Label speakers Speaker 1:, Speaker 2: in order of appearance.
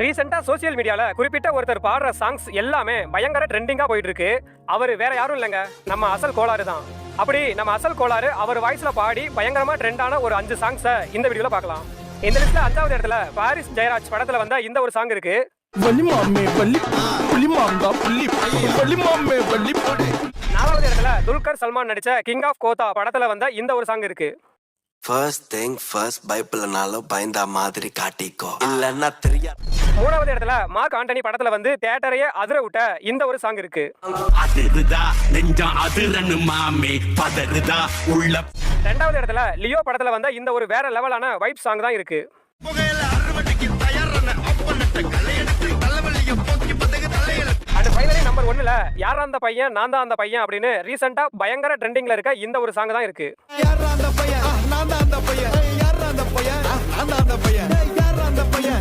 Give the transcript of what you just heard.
Speaker 1: ரீசெண்டா சோசியல் மீடியால குறிப்பிட்ட ஒருத்தர் பாடுற சாங்ஸ் எல்லாமே பயங்கர ட்ரெண்டிங்கா போயிட்டு இருக்கு. அவர் வேற யாரும் இல்லைங்க, நம்ம அசல் கோளாறு தான். அப்படி நம்ம அசல் கோளாறு அவர் வாய்ஸ்ல பாடி பயங்கரமா ட்ரெண்டான ஒரு 5 சாங்ஸை இந்த வீடியோல பார்க்கலாம். இந்த லிஸ்ட்ல 5வது இடத்துல பாரிஸ் ஜெயராஜ் படத்துல வந்த இந்த ஒரு சாங் இருக்கு. 4வது இடத்துல துல்கர் சல்மான் நடிச்ச கிங் ஆஃப் கோத்தா படத்துல வந்த இந்த ஒரு சாங் இருக்கு.
Speaker 2: ஃபர்ஸ்ட் திங் ஃபர்ஸ்ட் பைபிள்னாலும் பயந்த மாதிரி காட்டிக்கோ இல்லன்னா தெரியாது.
Speaker 1: 3வது இடத்துல மார்க் ஆண்டனி படத்துல வந்து தியேட்டரையே அதிர விட்ட இந்த ஒரு சாங் இருக்கு.
Speaker 3: அதிருதா நெஞ்சம் அதிரன்னு மாமே பதறுதா உள்ள.
Speaker 1: 2வது இடத்துல லியோ படத்துல வந்த இந்த ஒரு வேற லெவலான வைப் சாங் தான் இருக்கு. அண்ட் ஃபைனலி நம்பர் 1ல யாரா அந்த பையன் நான் தான் அந்த பையன் அப்படின்னு ரீசெண்டா பயங்கர ட்ரெண்டிங்ல இருக்க இந்த ஒரு சாங் தான் இருக்கு.
Speaker 4: யாரா அந்த பையன் நான் தான் அந்த பையன் யாரா அந்த பையன் நான் தான் அந்த பையன் யாரா அந்த பையன்